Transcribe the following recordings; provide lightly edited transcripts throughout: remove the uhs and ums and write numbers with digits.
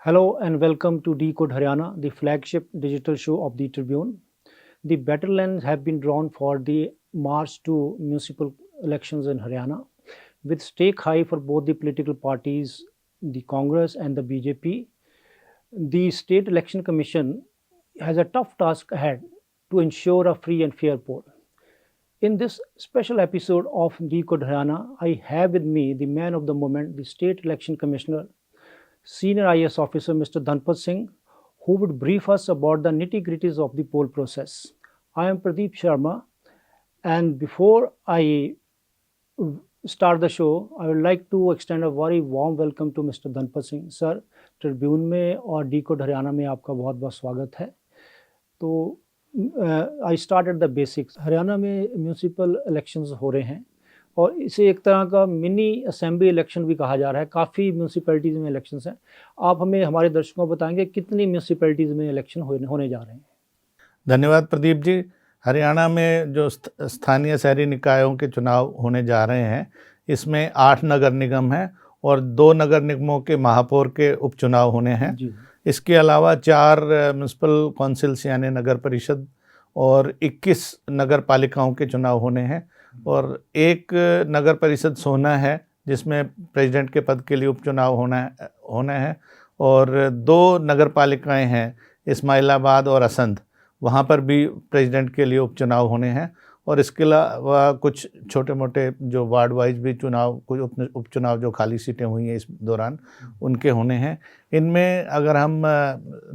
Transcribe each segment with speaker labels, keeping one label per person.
Speaker 1: Hello and welcome to Decode Haryana, the flagship digital show of the Tribune. The battle lines have been drawn for the March to municipal elections in Haryana, with stake high for both the political parties, the Congress and the BJP. The State Election Commission has a tough task ahead to ensure a free and fair poll. In this special episode of Decode Haryana, I have with me the man of the moment, the State Election Commissioner, Senior IAS Officer Mr. Dhanpat Singh, who would brief us about the nitty-gritties of the poll process. I am Pradeep Sharma, and before I start the show, I would like to extend a very warm welcome to Mr. Dhanpat Singh. Sir, Tribune में और decode Haryana में आपका बहुत बहुत स्वागत है। तो I start at the basics. Haryana में म्यूनिसिपल इलेक्शंस हो रहे हैं और इसे एक तरह का मिनी असेंबली इलेक्शन भी कहा जा रहा है। काफ़ी म्यूनिसिपैलिटीज़ में इलेक्शंस हैं। आप हमें हमारे दर्शकों को बताएंगे कितनी म्यूनिसिपैलिटीज़ में इलेक्शन होने जा रहे हैं।
Speaker 2: धन्यवाद प्रदीप जी। हरियाणा में जो स्थानीय शहरी निकायों के चुनाव होने जा रहे हैं, इसमें 8 नगर निगम हैं और 2 नगर निगमों के महापौर के उपचुनाव होने हैं। इसके अलावा 4 म्यूनिसिपल काउंसिल्स यानी नगर परिषद और 21 नगर पालिकाओं के चुनाव होने हैं और 1 नगर परिषद सोहना है जिसमें प्रेसिडेंट के पद के लिए उपचुनाव होना है और 2 नगर पालिकाएँ हैं इस्माइलाबाद और असंध, वहाँ पर भी प्रेसिडेंट के लिए उपचुनाव होने हैं और इसके अलावा कुछ छोटे मोटे जो वार्ड वाइज भी कुछ उपचुनाव जो खाली सीटें हुई हैं इस दौरान उनके होने हैं। इनमें अगर हम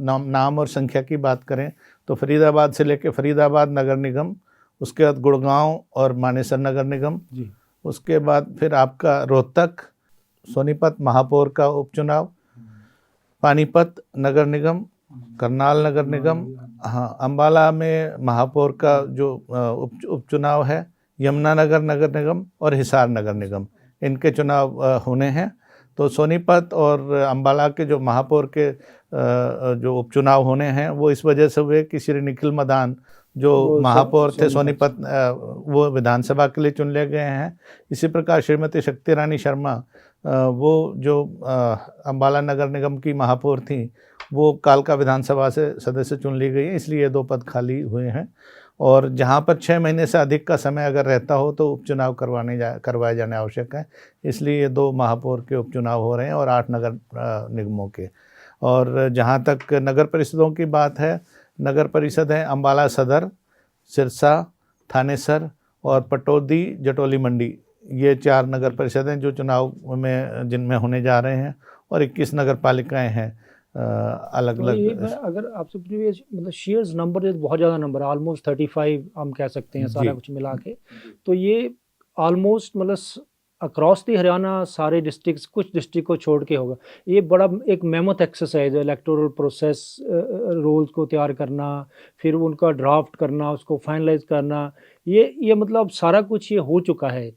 Speaker 2: नाम और संख्या की बात करें तो फरीदाबाद से लेकर फरीदाबाद नगर निगम, उसके बाद गुड़गांव और मानेसर नगर निगम, उसके बाद फिर आपका रोहतक, सोनीपत महापौर का उपचुनाव, पानीपत नगर निगम, करनाल नगर निगम, हाँ अम्बाला में महापौर का जो उपचुनाव है, यमुनानगर नगर निगम और हिसार नगर निगम, इनके चुनाव होने हैं। तो सोनीपत और अम्बाला के जो महापौर के जो उपचुनाव होने हैं वो इस वजह से हुए कि श्री निखिल मदान जो महापौर थे सोनीपत, वो विधानसभा के लिए चुन ले गए हैं। इसी प्रकार श्रीमती शक्ति रानी शर्मा वो जो अम्बाला नगर निगम की महापौर थी वो कालका विधानसभा से सदस्य चुन ली गई है, इसलिए ये 2 पद खाली हुए हैं। और जहाँ पर 6 महीने से अधिक का समय अगर रहता हो तो उपचुनाव करवाए जाने आवश्यक है, इसलिए ये 2 महापौर के उपचुनाव हो रहे हैं और 8 नगर निगमों के। और जहाँ तक नगर परिषदों की बात है, नगर परिषद हैं अम्बाला सदर, सिरसा, थानेसर और पटौदी जटोली मंडी, ये 4 नगर परिषद हैं जो चुनाव में जिनमें होने जा रहे हैं और 21 नगर पालिकाएँ हैं अलग अलग।
Speaker 1: अगर आपसे प्रीवियस मतलब शेयर्स नंबर बहुत ज़्यादा नंबर, ऑलमोस्ट 35 हम कह सकते हैं सारा कुछ मिला के, तो ये ऑलमोस्ट मतलब अक्रॉस दी हरियाणा सारे डिस्ट्रिक्ट्स, कुछ डिस्ट्रिक्ट को छोड़ के होगा। ये बड़ा एक मेमोथ एक्सरसाइज है, इलेक्टोरल प्रोसेस, रोल्स को तैयार करना, फिर उनका ड्राफ्ट करना, उसको फाइनलाइज करना, ये मतलब सारा कुछ ये हो चुका है।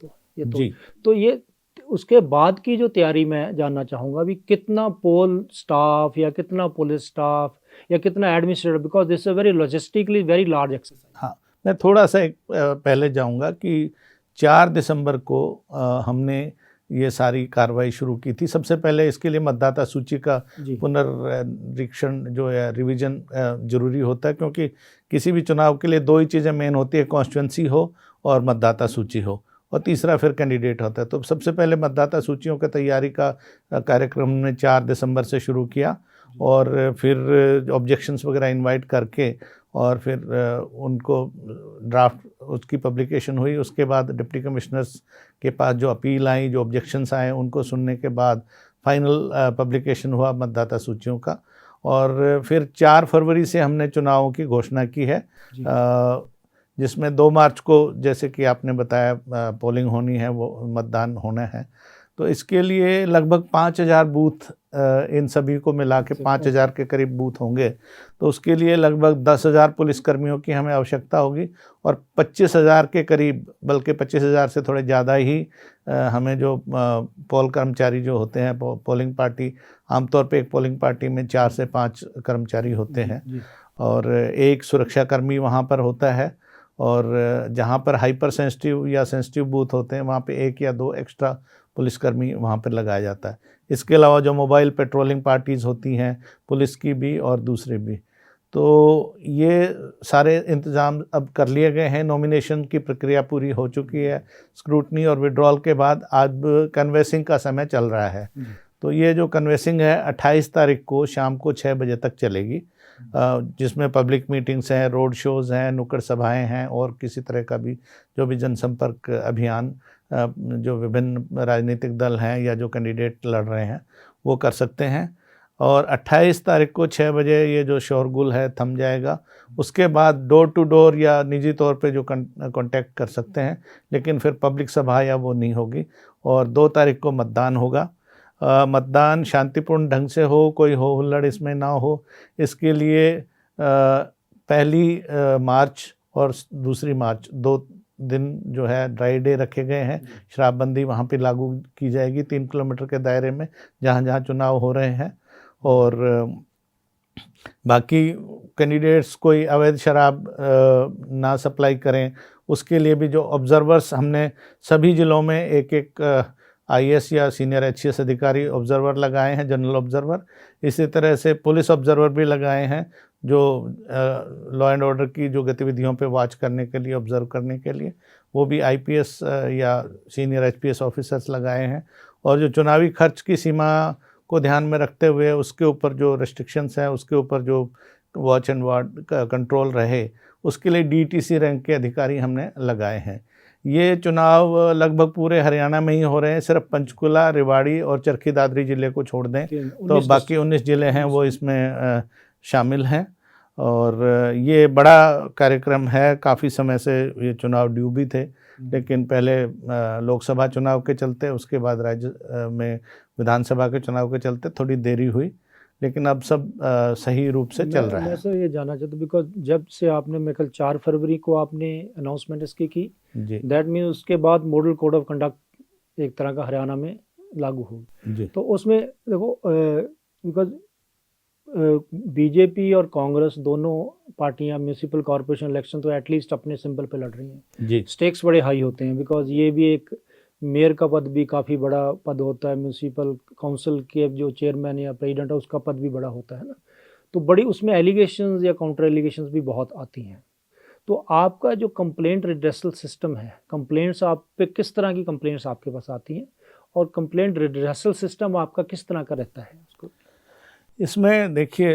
Speaker 1: तो ये उसके बाद की जो तैयारी मैं जानना चाहूँगा भी कितना पोल स्टाफ या कितना पुलिस स्टाफ या कितना administrator, because this is very logistically very large exercise.
Speaker 2: हाँ, मैं थोड़ा सा पहले जाऊँगा कि 4 दिसंबर को हमने ये सारी कार्रवाई शुरू की थी। सबसे पहले इसके लिए मतदाता सूची का पुनर्निरीक्षण जो है रिवीजन जरूरी होता है, क्योंकि किसी भी चुनाव के लिए 2 ही चीज़ें मेन होती है, कॉन्स्टिट्यूंसी हो और मतदाता सूची हो, और तीसरा फिर कैंडिडेट होता है। तो सबसे पहले मतदाता सूचियों की तैयारी का कार्यक्रम ने 4 दिसंबर से शुरू किया और फिर ऑब्जेक्शंस वगैरह इनवाइट करके और फिर उनको ड्राफ्ट उसकी पब्लिकेशन हुई। उसके बाद डिप्टी कमिश्नर्स के पास जो अपील आई, जो ऑब्जेक्शंस आए, उनको सुनने के बाद फाइनल पब्लिकेशन हुआ मतदाता सूचियों का। और फिर 4 फरवरी से हमने चुनावों की घोषणा की है, जिसमें 2 मार्च को जैसे कि आपने बताया पोलिंग होनी है, वो मतदान होना है। तो इसके लिए लगभग 5000 बूथ, इन सभी को मिला के 5000 के करीब बूथ होंगे। तो उसके लिए लगभग 10,000 पुलिसकर्मियों की हमें आवश्यकता होगी और 25,000 के करीब, बल्कि 25,000 से थोड़े ज़्यादा ही हमें जो पोल कर्मचारी जो होते हैं, पोलिंग पार्टी, आमतौर पे एक पोलिंग पार्टी में 4 से 5 कर्मचारी होते हैं और एक सुरक्षाकर्मी वहाँ पर होता है। और जहाँ पर हाइपर सेंसिटिव या सेंसिटिव बूथ होते हैं वहाँ पे 1 या 2 एक्स्ट्रा पुलिसकर्मी वहाँ पर लगाया जाता है। इसके अलावा जो मोबाइल पेट्रोलिंग पार्टीज़ होती हैं पुलिस की भी और दूसरी भी, तो ये सारे इंतज़ाम अब कर लिए गए हैं। नॉमिनेशन की प्रक्रिया पूरी हो चुकी है। स्क्रूटनी और विड्रॉल के बाद अब कन्वेसिंग का समय चल रहा है। तो ये जो कन्वेसिंग है 28 तारीख को शाम को 6 बजे तक चलेगी, जिसमें पब्लिक मीटिंग्स हैं, रोड शोज़ हैं, नुक्कड़ सभाएं हैं और किसी तरह का भी जो भी जनसंपर्क अभियान जो विभिन्न राजनीतिक दल हैं या जो कैंडिडेट लड़ रहे हैं वो कर सकते हैं। और 28 तारीख को 6 बजे ये जो शोरगुल है थम जाएगा। उसके बाद डोर टू डोर या निजी तौर पे जो कांटेक्ट कर सकते हैं, लेकिन फिर पब्लिक सभा या वो नहीं होगी। और 2 तारीख को मतदान होगा। मतदान शांतिपूर्ण ढंग से हो, कोई हो हुल्लड़ इसमें ना हो, इसके लिए पहली मार्च और दूसरी मार्च 2 दिन जो है ड्राई डे रखे गए हैं। शराबबंदी वहाँ पे लागू की जाएगी 3 किलोमीटर के दायरे में जहाँ जहाँ चुनाव हो रहे हैं। और बाकी कैंडिडेट्स कोई अवैध शराब ना सप्लाई करें, उसके लिए भी जो ऑब्जर्वर्स हमने सभी ज़िलों में एक आईएएस या सीनियर एचसीएस अधिकारी ऑब्जर्वर लगाए हैं, जनरल ऑब्जर्वर। इसी तरह से पुलिस ऑब्जर्वर भी लगाए हैं जो लॉ एंड ऑर्डर की जो गतिविधियों पे वॉच करने के लिए, ऑब्जर्व करने के लिए, वो भी आईपीएस या सीनियर एचपीएस ऑफिसर्स लगाए हैं। और जो चुनावी खर्च की सीमा को ध्यान में रखते हुए उसके ऊपर जो रेस्ट्रिक्शंस हैं, उसके ऊपर जो वॉच एंड वार्ड का कंट्रोल रहे, उसके लिए डीटीसी रैंक के अधिकारी हमने लगाए हैं। ये चुनाव लगभग पूरे हरियाणा में ही हो रहे हैं, सिर्फ पंचकुला, रेवाड़ी और चरखी दादरी ज़िले को छोड़ दें तो बाकी 19 ज़िले हैं वो इसमें शामिल हैं। और ये बड़ा कार्यक्रम है, काफ़ी समय से ये चुनाव ड्यू भी थे, लेकिन पहले लोकसभा चुनाव के चलते, उसके बाद राज्य में विधानसभा के चुनाव के चलते थोड़ी देरी हुई, लेकिन अब सब सही रूप से चल रहा है।
Speaker 1: मैं सर ये जानना चाहता हूँ, बिकॉज जब से आपने, मैं कल 4 फरवरी को आपने अनाउंसमेंट इसकी की जी, दैट मीन उसके बाद मॉडल कोड ऑफ कंडक्ट एक तरह का हरियाणा में लागू हो जी। तो उसमें देखो बिकॉज बीजेपी और कांग्रेस दोनों पार्टियां म्यूनिसिपल कॉर्पोरेशन इलेक्शन तो एटलीस्ट अपने सिंबल पे लड़ रही हैं जी। स्टेक्स बड़े हाई होते हैं, बिकॉज ये भी एक मेयर का पद भी काफ़ी बड़ा पद होता है, म्यूनिसिपल काउंसिल के जो चेयरमैन या प्रेसिडेंट है उसका पद भी बड़ा होता है ना, तो बड़ी उसमें एलिगेशंस या काउंटर एलिगेशंस भी बहुत आती हैं। तो आपका जो कंप्लेंट रिड्रेसल सिस्टम है, कंप्लेंट्स आप पे किस तरह की कंप्लेंट्स आपके पास आती हैं और कंप्लेंट रिड्रेसल सिस्टम आपका किस तरह का रहता है उसको?
Speaker 2: इसमें देखिए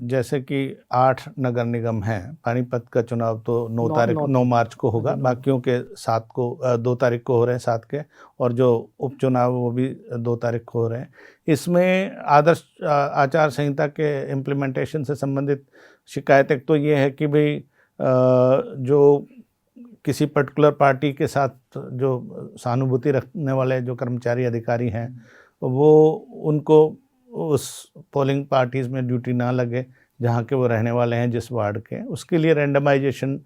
Speaker 2: जैसे कि 8 नगर निगम हैं, पानीपत का चुनाव तो 9 मार्च को होगा, बाकियों के 7 को 2 तारीख को हो रहे हैं 7 के, और जो उपचुनाव वो भी 2 तारीख को हो रहे हैं। इसमें आदर्श आचार संहिता के इम्प्लीमेंटेशन से संबंधित शिकायत एक तो ये है कि भाई जो किसी पर्टिकुलर पार्टी के साथ जो सहानुभूति रखने वाले जो कर्मचारी अधिकारी हैं वो उनको उस पोलिंग पार्टीज़ में ड्यूटी ना लगे जहाँ के वो रहने वाले हैं, जिस वार्ड के, उसके लिए रैंडमाइजेशन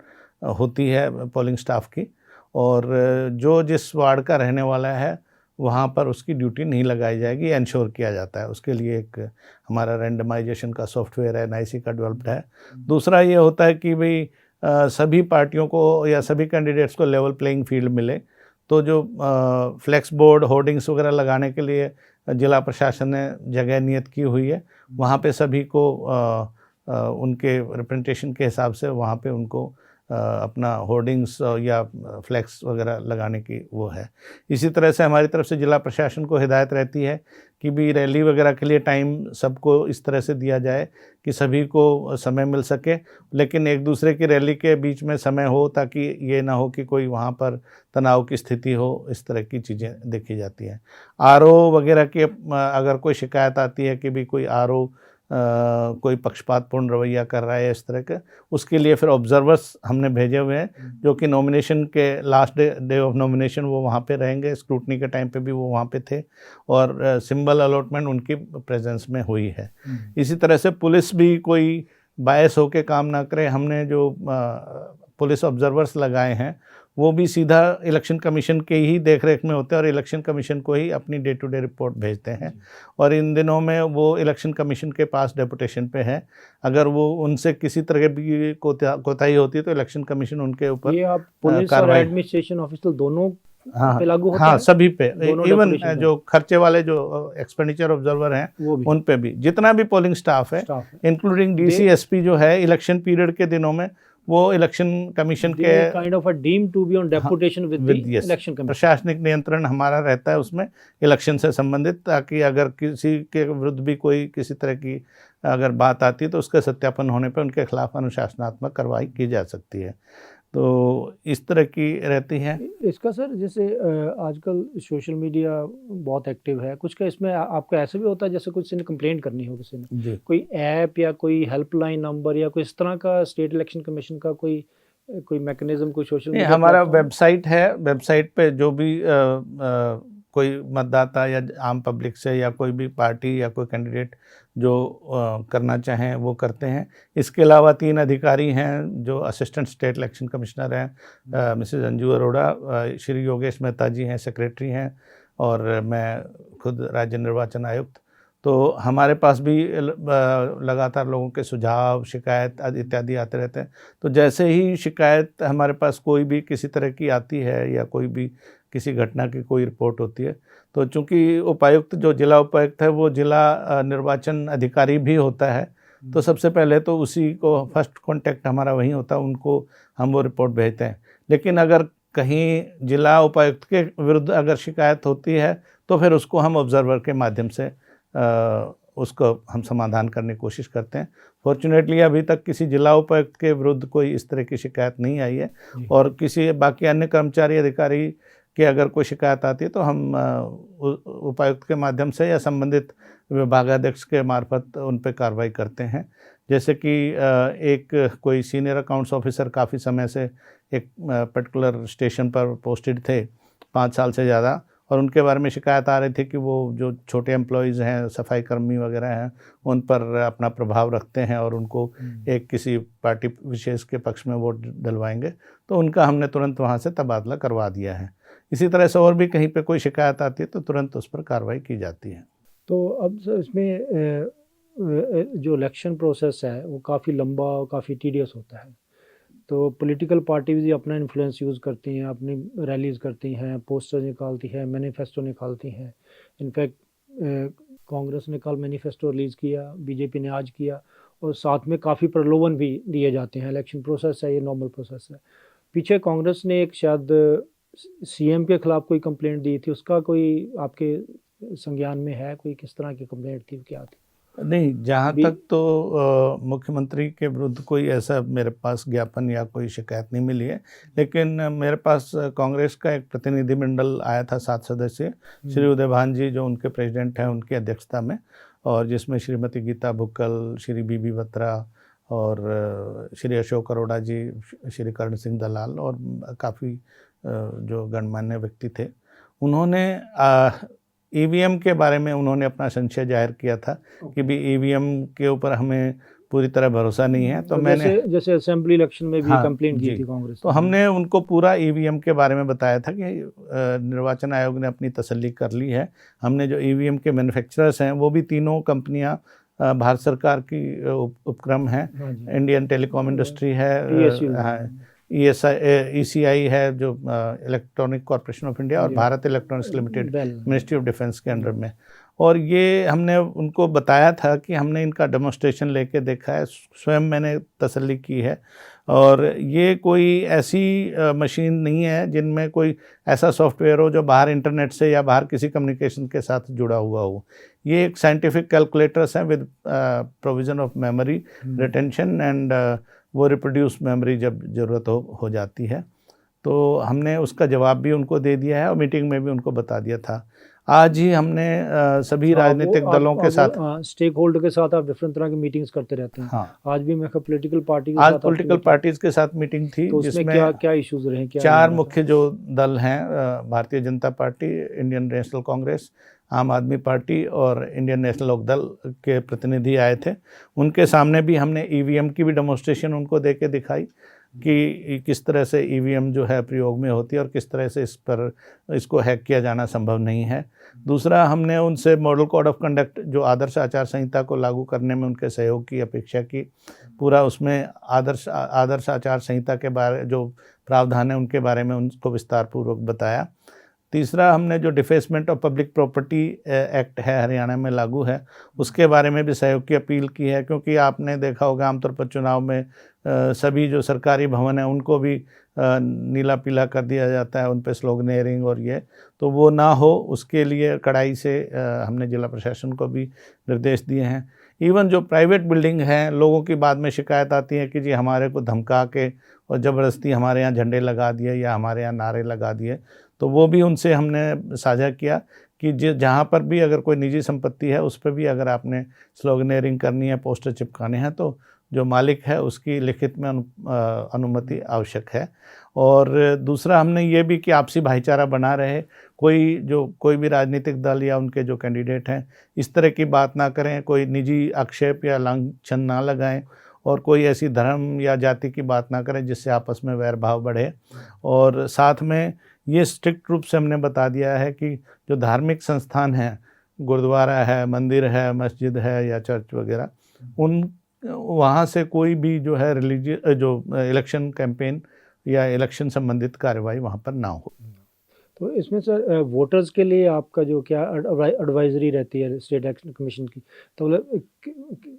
Speaker 2: होती है पोलिंग स्टाफ की, और जो जिस वार्ड का रहने वाला है वहाँ पर उसकी ड्यूटी नहीं लगाई जाएगी, एंश्योर किया जाता है। उसके लिए एक हमारा रैंडमाइजेशन का सॉफ्टवेयर है, एनआईसी का डेवलप्ड है। दूसरा ये होता है कि भाई सभी पार्टियों को या सभी कैंडिडेट्स को लेवल प्लेइंग फील्ड मिले, तो जो फ्लेक्स बोर्ड होर्डिंग्स वगैरह लगाने के लिए जिला प्रशासन ने जगह नियत की हुई है, वहाँ पे सभी को उनके रिप्रेजेंटेशन के हिसाब से वहाँ पे उनको अपना होर्डिंग्स या फ्लैक्स वगैरह लगाने की वो है। इसी तरह से हमारी तरफ से जिला प्रशासन को हिदायत रहती है कि भी रैली वगैरह के लिए टाइम सबको इस तरह से दिया जाए कि सभी को समय मिल सके, लेकिन एक दूसरे की रैली के बीच में समय हो ताकि ये ना हो कि कोई वहाँ पर तनाव की स्थिति हो, इस तरह की चीज़ें देखी जाती हैं। आरओ वगैरह की अगर कोई शिकायत आती है कि भी कोई आरओ कोई पक्षपातपूर्ण रवैया कर रहा है इस तरह के, उसके लिए फिर ऑब्जर्वर्स हमने भेजे हुए हैं जो कि नॉमिनेशन के लास्ट डे ऑफ नॉमिनेशन वो वहाँ पे रहेंगे, स्क्रूटनी के टाइम पे भी वो वहाँ पे थे, और सिंबल अलॉटमेंट उनकी प्रेजेंस में हुई है। इसी तरह से पुलिस भी कोई बायस होकर काम ना करे, हमने जो पुलिस ऑब्जर्वर्स लगाए हैं वो भी सीधा इलेक्शन कमीशन के ही देखरेख में होते हैं और इलेक्शन कमीशन को ही अपनी डे टू डे रिपोर्ट भेजते हैं, और इन दिनों में वो इलेक्शन कमीशन के पास डेपुटेशन पे है। अगर वो उनसे किसी तरह की कोताही होती है तो इलेक्शन कमीशन उनके ऊपर
Speaker 1: ये आप पुलिस और एडमिनिस्ट्रेशन ऑफिसर दोनों
Speaker 2: हाँ
Speaker 1: पे लागू होता
Speaker 2: हाँ
Speaker 1: है?
Speaker 2: सभी पे,
Speaker 1: दोनों
Speaker 2: इवन
Speaker 1: डेपुटेशन
Speaker 2: जो खर्चे वाले जो एक्सपेंडिचर ऑब्जर्वर हैं
Speaker 1: वो भी
Speaker 2: उन पे भी, जितना भी पोलिंग स्टाफ है
Speaker 1: स्टाफ है,
Speaker 2: इंक्लूडिंग
Speaker 1: दे
Speaker 2: डीसीएसपी जो है इलेक्शन पीरियड के दिनों में वो इलेक्शन कमीशन
Speaker 1: दे
Speaker 2: के
Speaker 1: kind of a deem to be on
Speaker 2: हाँ,
Speaker 1: deputation with the
Speaker 2: with yes
Speaker 1: election commission.
Speaker 2: प्रशासनिक नियंत्रण हमारा रहता है उसमें इलेक्शन से संबंधित, ताकि अगर किसी के विरुद्ध भी कोई किसी तरह की अगर बात आती है तो उसके सत्यापन होने पर उनके खिलाफ अनुशासनात्मक कार्रवाई की जा सकती है। तो इस तरह की रहती है।
Speaker 1: इसका सर जैसे आजकल सोशल मीडिया बहुत एक्टिव है, कुछ का इसमें आपका ऐसा भी होता है जैसे किसी ने कंप्लेंट करनी हो, किसी ने
Speaker 2: जी
Speaker 1: कोई ऐप या कोई हेल्पलाइन नंबर या कोई इस तरह का स्टेट इलेक्शन कमीशन का कोई मैकेनिज्म, कोई सोशल
Speaker 2: नहीं,
Speaker 1: मीडिया
Speaker 2: हमारा
Speaker 1: प्लेटफॉर्म?
Speaker 2: वेबसाइट है, वेबसाइट पे जो भी कोई मतदाता या आम पब्लिक से या कोई भी पार्टी या कोई कैंडिडेट जो करना चाहें वो करते हैं। इसके अलावा 3 अधिकारी हैं जो असिस्टेंट स्टेट इलेक्शन कमिश्नर हैं, मिसेस अंजू अरोड़ा, श्री योगेश मेहता जी हैं सेक्रेटरी हैं, और मैं खुद राज्य निर्वाचन आयुक्त। तो हमारे पास भी लगातार लोगों के सुझाव, शिकायत इत्यादि आते रहते हैं। तो जैसे ही शिकायत हमारे पास कोई भी किसी तरह की आती है या कोई भी किसी घटना की कोई रिपोर्ट होती है, तो चूंकि उपायुक्त जो जिला उपायुक्त है वो जिला निर्वाचन अधिकारी भी होता है, तो सबसे पहले तो उसी को फर्स्ट कांटेक्ट हमारा वहीं होता है, उनको हम वो रिपोर्ट भेजते हैं। लेकिन अगर कहीं जिला उपायुक्त के विरुद्ध अगर शिकायत होती है तो फिर उसको हम ऑब्जर्वर के माध्यम से उसको हम समाधान करने की कोशिश करते हैं। फॉर्चुनेटली अभी तक किसी जिला उपायुक्त के विरुद्ध कोई इस तरह की शिकायत नहीं आई है, और किसी बाकी अन्य कर्मचारी अधिकारी की अगर कोई शिकायत आती है तो हम उपायुक्त के माध्यम से या संबंधित विभागाध्यक्ष के मार्फत उन पर कार्रवाई करते हैं। जैसे कि एक कोई सीनियर अकाउंट्स ऑफिसर काफ़ी समय से एक पर्टिकुलर स्टेशन पर पोस्टेड थे 5 साल से ज़्यादा, और उनके बारे में शिकायत आ रही थी कि वो जो छोटे एम्प्लॉयज़ हैं, सफाई कर्मी वगैरह हैं, उन पर अपना प्रभाव रखते हैं और उनको एक किसी पार्टी विशेष के पक्ष में वोट डलवाएंगे, तो उनका हमने तुरंत वहाँ से तबादला करवा दिया है। इसी तरह से और भी कहीं पे कोई शिकायत आती है तो तुरंत उस पर कार्रवाई की जाती है।
Speaker 1: तो अब सर इसमें जो इलेक्शन प्रोसेस है वो काफ़ी लंबा और काफ़ी टीडियस होता है, तो पॉलिटिकल पार्टीज भी अपना इन्फ्लुएंस यूज़ करती हैं, अपनी रैलीज़ करती हैं, पोस्टर निकालती हैं, मैनिफेस्टो निकालती हैं। इनफैक्ट कांग्रेस ने कल मैनिफेस्टो रिलीज़ किया, बीजेपी ने आज किया, और साथ में काफ़ी प्रलोभन भी दिए जाते हैं। इलेक्शन प्रोसेस है, ये नॉर्मल प्रोसेस है। पीछे कांग्रेस ने एक शायद सीएम के खिलाफ कोई कंप्लेंट दी थी, उसका कोई आपके संज्ञान में है? कोई किस तरह की कंप्लेंट थी, क्या थी?
Speaker 2: नहीं, जहाँ तक तो मुख्यमंत्री के विरुद्ध कोई ऐसा मेरे पास ज्ञापन या कोई शिकायत नहीं मिली है, लेकिन मेरे पास कांग्रेस का एक प्रतिनिधिमंडल आया था 7 सदस्य, श्री उदय भान जी जो उनके प्रेसिडेंट हैं उनकी अध्यक्षता में, और जिसमें श्रीमती गीता भुक्कल, श्री बीबी बत्रा और श्री अशोक अरोड़ा जी, श्री कर्ण सिंह दलाल और काफ़ी जो गणमान्य व्यक्ति थे। उन्होंने ईवीएम के बारे में उन्होंने अपना संशय जाहिर किया था कि भी ईवीएम के ऊपर हमें पूरी तरह भरोसा नहीं है। तो मैंने
Speaker 1: जैसे असेंबली इलेक्शन में भी
Speaker 2: हाँ,
Speaker 1: कंप्लेंट की थी कांग्रेस,
Speaker 2: तो हमने उनको पूरा ईवीएम के बारे में बताया था कि निर्वाचन आयोग ने अपनी तसल्ली कर ली है। हमने जो ईवीएम के मैन्युफैक्चरर्स हैं वो भी तीनों कंपनियां भारत सरकार की उपक्रम हैं, इंडियन टेलीकॉम इंडस्ट्री है, ECI है जो इलेक्ट्रॉनिक कॉर्पोरेशन ऑफ इंडिया, और Bharat electronics limited ministry of defence के अंडर में। और ये हमने उनको बताया था कि हमने इनका डेमोन्स्ट्रेशन लेके देखा है, स्वयं मैंने तसल्ली की है, और ये कोई ऐसी मशीन नहीं है जिनमें कोई ऐसा सॉफ्टवेयर हो जो बाहर इंटरनेट से या बाहर किसी कम्युनिकेशन के साथ जुड़ा हुआ हो। ये एक साइंटिफिक कैलकुलेटर्स हैं with provision of memory retention and वो रिप्रोड्यूस मेमोरी जब ज़रूरत हो जाती है। तो हमने उसका जवाब भी उनको दे दिया है और मीटिंग में भी उनको बता दिया था। आज ही हमने सभी राजनीतिक दलों के साथ,
Speaker 1: स्टेक होल्डर के साथ आप डिफरेंट तरह की मीटिंग्स करते रहते हैं।
Speaker 2: हाँ,
Speaker 1: आज भी मैं पॉलिटिकल पार्टी
Speaker 2: आज पॉलिटिकल पार्टीज के साथ मीटिंग थी,
Speaker 1: तो
Speaker 2: जिसमें
Speaker 1: क्या इश्यूज रहे?
Speaker 2: 4 मुख्य जो दल हैं, Bharatiya Janata party, Indian national Congress, आम आदमी पार्टी और इंडियन नेशनल लोकदल के प्रतिनिधि आए थे। उनके सामने भी हमने ईवीएम की भी डेमोन्स्ट्रेशन उनको दे के दिखाई कि किस तरह से ईवीएम जो है प्रयोग में होती है और किस तरह से इसको हैक किया जाना संभव नहीं है। दूसरा, हमने उनसे मॉडल कोड ऑफ कंडक्ट जो आदर्श आचार संहिता को लागू करने में उनके सहयोग की अपेक्षा की। पूरा उसमें आदर्श आचार संहिता के बारे जो प्रावधान है उनके बारे में उनको विस्तारपूर्वक बताया। तीसरा, हमने जो defacement of public property act है हरियाणा में लागू है, उसके बारे में भी सहयोग की अपील की है, क्योंकि आपने देखा होगा आमतौर पर चुनाव में सभी जो सरकारी भवन हैं उनको भी नीला पीला कर दिया जाता है, उन पे स्लोगनेयरिंग और ये, तो वो ना हो उसके लिए कड़ाई से हमने जिला प्रशासन को भी निर्देश दिए हैं। इवन जो प्राइवेट बिल्डिंग हैं, लोगों की बाद में शिकायत आती है कि जी हमारे को धमका के और ज़बरदस्ती हमारे यहाँ झंडे लगा दिए या हमारे यहाँ नारे लगा दिए, तो वो भी उनसे हमने साझा किया कि जहाँ पर भी अगर कोई निजी संपत्ति है उस पर भी अगर आपने स्लोगनेयरिंग करनी है, पोस्टर चिपकाने हैं, तो जो मालिक है उसकी लिखित में अनुमति आवश्यक है। और दूसरा, हमने ये भी कि आपसी भाईचारा बना रहे, कोई भी राजनीतिक दल या उनके जो कैंडिडेट हैं इस तरह की बात ना करें, कोई निजी आक्षेप या लांछन ना लगाएं और कोई ऐसी धर्म या जाति की बात ना करें जिससे आपस में वैर भाव बढ़े। और साथ में ये स्ट्रिक्ट रूप से हमने बता दिया है कि जो धार्मिक संस्थान हैं, गुरुद्वारा है, मंदिर है, मस्जिद है या चर्च वगैरह, वहाँ से कोई भी जो है इलेक्शन कैंपेन या इलेक्शन संबंधित कार्रवाई वहाँ पर ना हो।
Speaker 1: तो इसमें सर वोटर्स के लिए आपका जो क्या एडवाइजरी रहती है स्टेट इलेक्शन कमीशन की, तो मतलब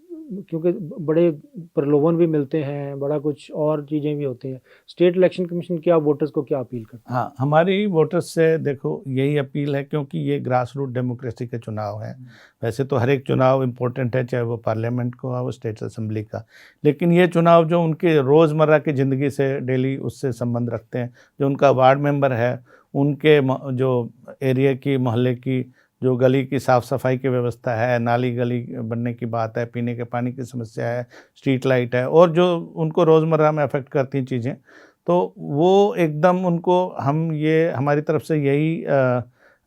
Speaker 1: क्योंकि बड़े प्रलोभन भी मिलते हैं, बड़ा कुछ और चीज़ें भी होती हैं, स्टेट इलेक्शन कमीशन की आप वोटर्स को क्या अपील करते हैं?
Speaker 2: हाँ, हमारी वोटर्स से देखो यही अपील है, क्योंकि ये ग्रास रूट डेमोक्रेसी के चुनाव हैं। वैसे तो हर एक चुनाव इम्पोर्टेंट है, चाहे वो पार्लियामेंट का हो, स्टेट असेंबली का, लेकिन ये चुनाव जो उनके रोज़मर्रा की ज़िंदगी से डेली उससे संबंध रखते हैं, जो उनका वार्ड मेंबर है उनके जो एरिया की, मोहल्ले की जो गली की साफ़ सफाई की व्यवस्था है, नाली गली बनने की बात है, पीने के पानी की समस्या है, स्ट्रीट लाइट है, और जो उनको रोज़मर्रा में अफेक्ट करती हैं चीज़ें, तो वो एकदम उनको हमारी तरफ से यही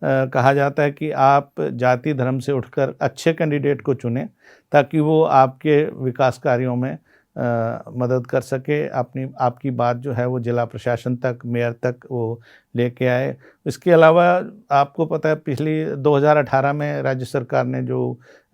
Speaker 2: कहा जाता है कि आप जाति धर्म से उठकर अच्छे कैंडिडेट को चुनें, ताकि वो आपके विकास कार्यों में मदद कर सके, आपकी बात जो है वो जिला प्रशासन तक, मेयर तक वो लेके आए। इसके अलावा आपको पता है पिछली 2018 में राज्य सरकार ने जो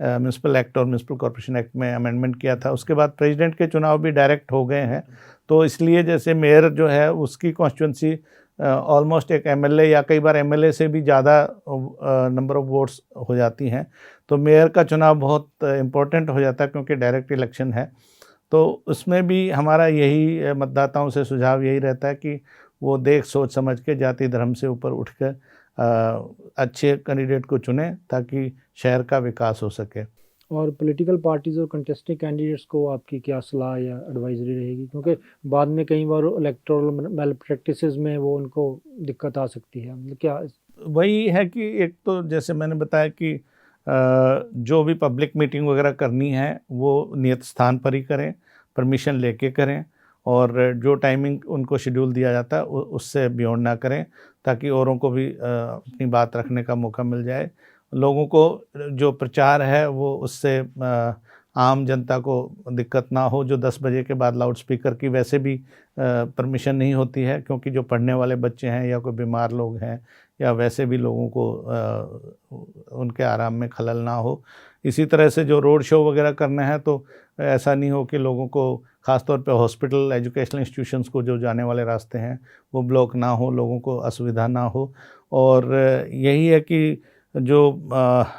Speaker 2: म्यूनसिपल एक्ट और म्यूनसिपल कॉर्पोरेशन एक्ट में अमेंडमेंट किया था, उसके बाद प्रेसिडेंट के चुनाव भी डायरेक्ट हो गए हैं, तो इसलिए जैसे मेयर जो है उसकी कॉन्स्टिट्यूंसी ऑलमोस्ट एक एमएलए या कई बार एमएलए से भी ज़्यादा नंबर ऑफ वोट्स हो जाती हैं, तो मेयर का चुनाव बहुत इम्पोर्टेंट हो जाता है क्योंकि डायरेक्ट इलेक्शन है। तो उसमें भी हमारा यही मतदाताओं से सुझाव यही रहता है कि वो देख सोच समझ के जाति धर्म से ऊपर उठकर अच्छे कैंडिडेट को चुनें, ताकि शहर का विकास हो सके।
Speaker 1: और पॉलिटिकल पार्टीज़ और कंटेस्टिंग कैंडिडेट्स को आपकी क्या सलाह या एडवाइजरी रहेगी, क्योंकि बाद में कई बार इलेक्टोरल मैल प्रैक्टिसेस में वो उनको दिक्कत आ सकती है, मतलब क्या?
Speaker 2: वही है कि एक तो जैसे मैंने बताया कि जो भी पब्लिक मीटिंग वगैरह करनी है वो नियत स्थान पर ही करें, परमिशन लेके करें, और जो टाइमिंग उनको शेड्यूल दिया जाता है उससे बियॉन्ड ना करें, ताकि औरों को भी अपनी बात रखने का मौका मिल जाए। लोगों को जो प्रचार है वो उससे आम जनता को दिक्कत ना हो। जो 10 बजे के बाद लाउड स्पीकर की वैसे भी परमिशन नहीं होती है, क्योंकि जो पढ़ने वाले बच्चे हैं या कोई बीमार लोग हैं या वैसे भी लोगों को उनके आराम में खलल ना हो। इसी तरह से जो रोड शो वगैरह करना है तो ऐसा नहीं हो कि लोगों को, ख़ासतौर पे हॉस्पिटल, एजुकेशनल इंस्टीट्यूशंस को जो जाने वाले रास्ते हैं वो ब्लॉक ना हो, लोगों को असुविधा ना हो। और यही है कि जो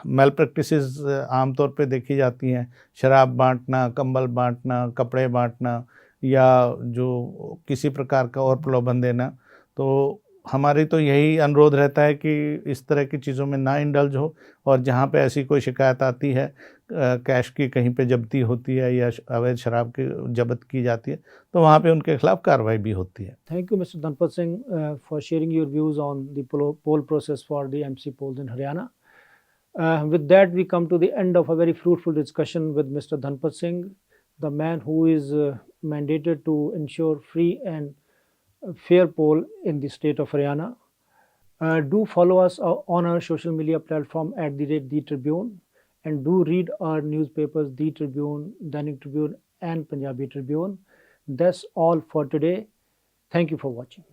Speaker 2: मैल प्रैक्टिसेस आमतौर पे देखी जाती हैं, शराब बांटना, कंबल बांटना, कपड़े बांटना या जो किसी प्रकार का और प्रलोभन देना, तो हमारी तो यही अनुरोध रहता है कि इस तरह की चीज़ों में ना इंडल्ज हो, और जहाँ पे ऐसी कोई शिकायत आती है, कैश की कहीं पे जब्ती होती है या अवैध शराब की जब्त की जाती है, तो वहाँ पे उनके खिलाफ कार्रवाई भी होती है।
Speaker 1: Thank you, Mr. Dhanpat Singh, for sharing your views on the poll process for the MC polls in Haryana. With that, we come to the end of a very fruitful discussion with Mr. Dhanpat Singh, the man who is mandated to ensure free and fair poll in the state of Haryana. Do follow us on our social media platform at The Tribune, and do read our newspapers, The Tribune, Dainik Tribune and Punjabi Tribune. That's all for today. Thank you for watching.